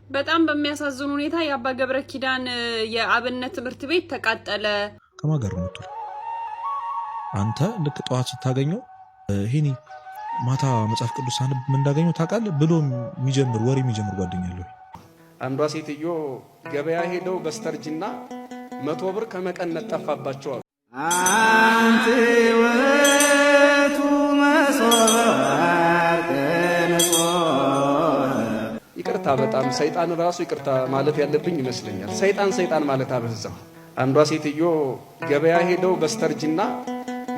በጣም በሚያሳዝን ሁኔታ የአባ ገብረ ኪዳን የአብነት ትምህርት ቤት ተቃጠለ። ከማገር ነው አንተ ልክ ጠዋት ስታገኘው ሄኒ ማታ መጽሐፍ ቅዱስ አንብ ምን እንዳገኘው ታውቃለህ ብሎ የሚጀምር ወሬ የሚጀምር ጓደኛለሁ። አንዷ ሴትዮ ገበያ ሄደው በስተርጅና 100 ብር ከመቀነት ጠፋባቸው አሉ። አንተ ወቱ መስዋዕት ይቅርታ በጣም ሰይጣን ራሱ ይቅርታ ማለት ያለብኝ ይመስለኛል። ሰይጣን ማለት አበዛው። አንዷ ሴትዮ ገበያ ሄደው በስተርጅና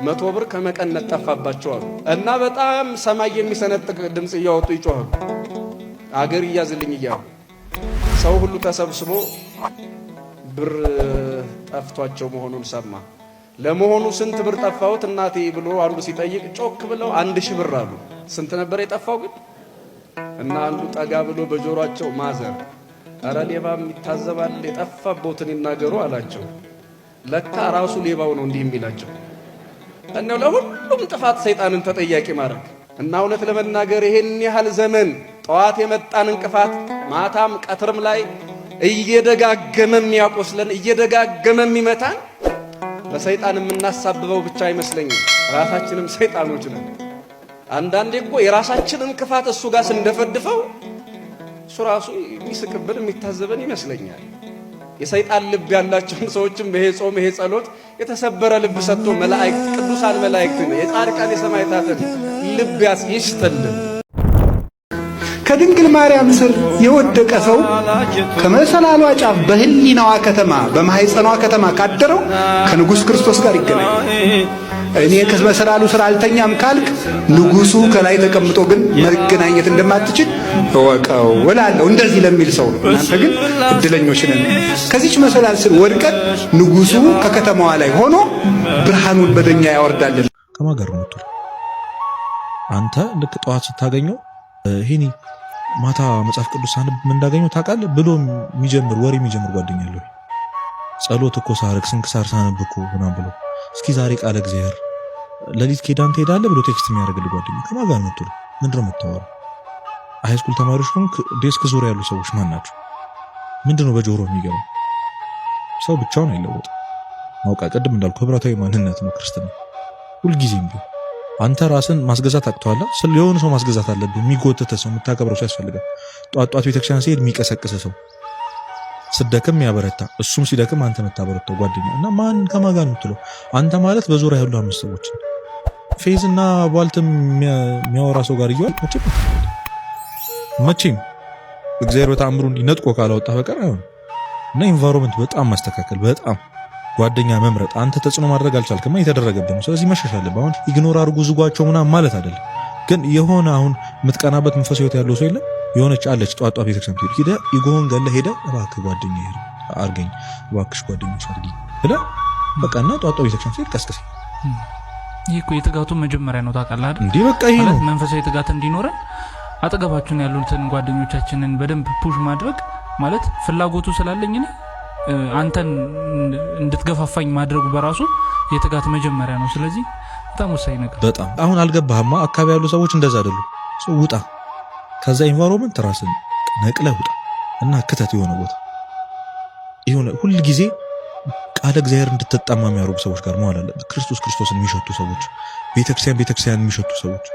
100 ብር ከመቀነት ጠፋባቸው አሉ እና በጣም ሰማይ የሚሰነጥቅ ድምጽ እያወጡ ይጮሃሉ። አገር ይያዝልኝ እያሉ ሰው ሁሉ ተሰብስቦ ብር ጠፍቷቸው መሆኑን ሰማ። ለመሆኑ ስንት ብር ጠፋውት እናቴ ብሎ አንዱ ሲጠይቅ ጮክ ብለው 1000 ብር አሉ። ስንት ነበር የጠፋው ግን? እና አንዱ ጠጋ ብሎ በጆሮአቸው ማዘር አረ ሌባም ይታዘባል የጠፋቦትን ይናገሩ አላቸው። ለካ ራሱ ሌባው ነው እንዲህ የሚላቸው። እነሆ ለሁሉም ጥፋት ሰይጣንን ተጠያቂ ማድረግ እና እውነት ለመናገር ይሄን ያህል ዘመን ጠዋት የመጣን እንቅፋት ማታም ቀትርም ላይ እየደጋገመ የሚያቆስለን እየደጋገመ የሚመታን በሰይጣን የምናሳብበው ብቻ አይመስለኝም። ራሳችንም ሰይጣኖች ነን። አንዳንዴ እኮ የራሳችንን እንቅፋት እሱ ጋር ስንደፈድፈው እሱ ራሱ የሚስቅብን የሚታዘበን ይመስለኛል። የሰይጣን ልብ ያላቸውን ሰዎችም ይሄ ጾም ይሄ ጸሎት የተሰበረ ልብ ሰጥቶ መላእክት ቅዱሳን መላእክትን የጻድቃን የሰማዕታትን ልብ ይስጥልን። ከድንግል ማርያም ስር የወደቀ ሰው ከመሰላሏ ጫፍ በህሊናዋ ከተማ በማህፀኗ ከተማ ካደረው ከንጉሥ ክርስቶስ ጋር ይገናኛል። እኔ ከመሰላሉ ስር አልተኛም ካልክ ንጉሱ ከላይ ተቀምጦ ግን መገናኘት እንደማትችል እወቀው እላለሁ። እንደዚህ ለሚል ሰው ነው። እናንተ ግን እድለኞች ነን። ከዚች መሰላል ስር ወድቀን ንጉሱ ከከተማዋ ላይ ሆኖ ብርሃኑን በደኛ ያወርዳልን። ከማገር ነው አንተ ልክ ጠዋት ስታገኘው ሄኒ ማታ መጽሐፍ ቅዱስ አንብ ምን እንዳገኘው ታውቃለህ ብሎ የሚጀምር ወሬ የሚጀምር ጓደኛለሁ። ጸሎት እኮ ሳርክ ስንክሳር ሳነብኩ ምናምን ብሎ እስኪ ዛሬ ቃለ እግዚአብሔር ለሊት ኬዳን ትሄዳለህ ብሎ ቴክስት የሚያደርግልህ ጓደኛ ከማጋር ነው። ምንድነው የምታወራው? ሃይስኩል ተማሪዎች ሆንክ ዴስክ ዙሪያ ያሉ ሰዎች ማን ናቸው? ምንድነው በጆሮ የሚገባው? ሰው ብቻውን አይለወጥም። ማውቃ ቅድም እንዳልኩ ህብረታዊ ማንነት ነው ክርስትና። ሁልጊዜም ቢሆን አንተ ራስን ማስገዛት አቅቷል። የሆነ ሰው ማስገዛት አለብህ። የሚጎተተ ሰው የምታከብረው ሰው ያስፈልጋል። ጧት ቤተክርስቲያን ሲሄድ የሚቀሰቅስ ሰው፣ ስደክም ያበረታ፣ እሱም ሲደክም አንተ የምታበረታው ጓደኛ እና ማን ከማጋ ነው የምትለው? አንተ ማለት በዙሪያ ያሉ 5 ሰዎች ፌዝና ቧልትም የሚያወራ ሰው ጋር ይዋል መቼም እግዚአብሔር በተአምሩ እንዲነጥቆ ካላወጣ በቀር አይሆን እና ኢንቫይሮንመንት በጣም ማስተካከል በጣም ጓደኛ መምረጥ። አንተ ተጽዕኖ ማድረግ አልቻልክማ የተደረገብህ ነው። ስለዚህ መሸሽ አለብህ። አሁን ኢግኖር አድርጉ ዝጓቸው ምናምን ማለት አይደለም፣ ግን የሆነ አሁን የምትቀናበት መንፈስ ህይወት ያለው ሰው የለም። የሆነች አለች ጧጧ ቤተክርስቲያን ትሄድ ሄደ ይጎን ገለ ሄደ እባክህ ጓደኛ ይሄድ አርገኝ እባክሽ ጓደኞች አርገኝ ሄደ በቃና ጧጧ ቤተክርስቲያን ትሄድ ቀስቀስ። ይሄ እኮ የትጋቱ መጀመሪያ ነው ታውቃለህ አይደል? እንዴ በቃ ይሄ ነው መንፈሳዊ ትጋት እንዲኖረን አጠገባችን ያሉትን ጓደኞቻችንን በደንብ ፑሽ ማድረግ ማለት ፍላጎቱ ስላለኝ እኔ አንተን እንድትገፋፋኝ ማድረጉ በራሱ የትጋት መጀመሪያ ነው። ስለዚህ በጣም ወሳኝ ነገር። በጣም አሁን አልገባህማ? አካባቢ ያሉ ሰዎች እንደዛ አይደሉ። ሰው ውጣ ከዛ ኢንቫይሮንመንት ራስን ነቅለህ ውጣ እና ክተት የሆነ ቦታ ይሁን። ሁሉ ጊዜ ቃለ እግዚአብሔር እንድትጠማ የሚያደርጉ ሰዎች ጋር መዋል አለበት። ክርስቶስን የሚሸቱ ሰዎች፣ ቤተክርስቲያን የሚሸቱ ሰዎች።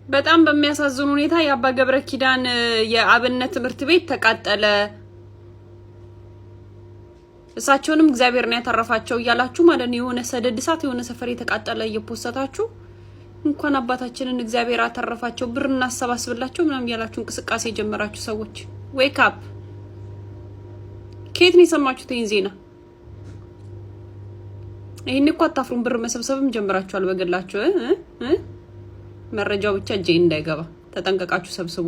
በጣም በሚያሳዝን ሁኔታ የአባ ገብረ ኪዳን የአብነት ትምህርት ቤት ተቃጠለ። እሳቸውንም እግዚአብሔር ነው ያተረፋቸው እያላችሁ ማለት ነው። የሆነ ሰደድ እሳት የሆነ ሰፈር የተቃጠለ እየፖሰታችሁ እንኳን አባታችንን እግዚአብሔር አተረፋቸው ብር እናሰባስብላቸው ምናምን ያላችሁ እንቅስቃሴ ጀመራችሁ ሰዎች ዌክ አፕ። ከየት ነው የሰማችሁት ይሄን ዜና? ይሄን እኮ አታፍሩም? ብር መሰብሰብም ጀመራችኋል በግላችሁ። መረጃው ብቻ እጄ እንዳይገባ ተጠንቀቃችሁ ሰብስቡ።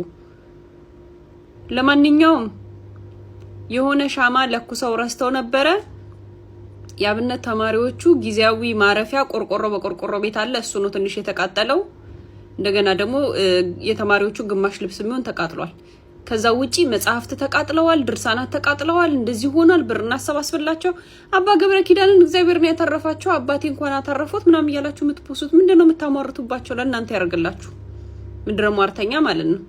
ለማንኛውም የሆነ ሻማ ለኩሰው ረስተው ነበረ። የአብነት ተማሪዎቹ ጊዜያዊ ማረፊያ ቆርቆሮ በቆርቆሮ ቤት አለ፣ እሱ ነው ትንሽ የተቃጠለው። እንደገና ደግሞ የተማሪዎቹ ግማሽ ልብስ የሚሆን ተቃጥሏል። ከዛ ውጪ መጽሐፍት ተቃጥለዋል፣ ድርሳናት ተቃጥለዋል። እንደዚህ ሆኗል። ብር እናሰባስብላቸው አባ ገብረ ኪዳንን እግዚአብሔር ነው ያተረፋቸው አባቴ እንኳን አተረፉት ምናምን እያላችሁ የምትፖሱት ምንድነው? የምታሟርቱባቸው ለእናንተ ያደርግላችሁ። ምንድነው ሟርተኛ ማለት ነው።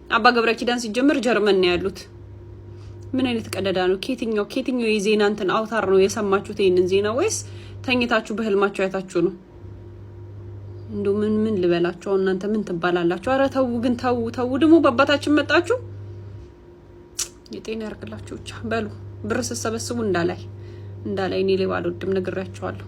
አባ ገብረ ኪዳን ሲጀምር ጀርመን ነው ያሉት። ምን አይነት ቀደዳ ነው? ከየትኛው የዜና እንትን አውታር ነው የሰማችሁት ይሄንን ዜና? ወይስ ተኝታችሁ በህልማችሁ ያታችሁ ነው? እንደው ምን ልበላችሁ እናንተ ምን ትባላላችሁ? አረ ተው ግን ተው ደግሞ በአባታችን መጣችሁ። የጤና ያርግላችሁ ብቻ በሉ። ብር ስትሰበስቡ እንዳላይ እኔ ሌባ አልወድም ነግራችኋለሁ።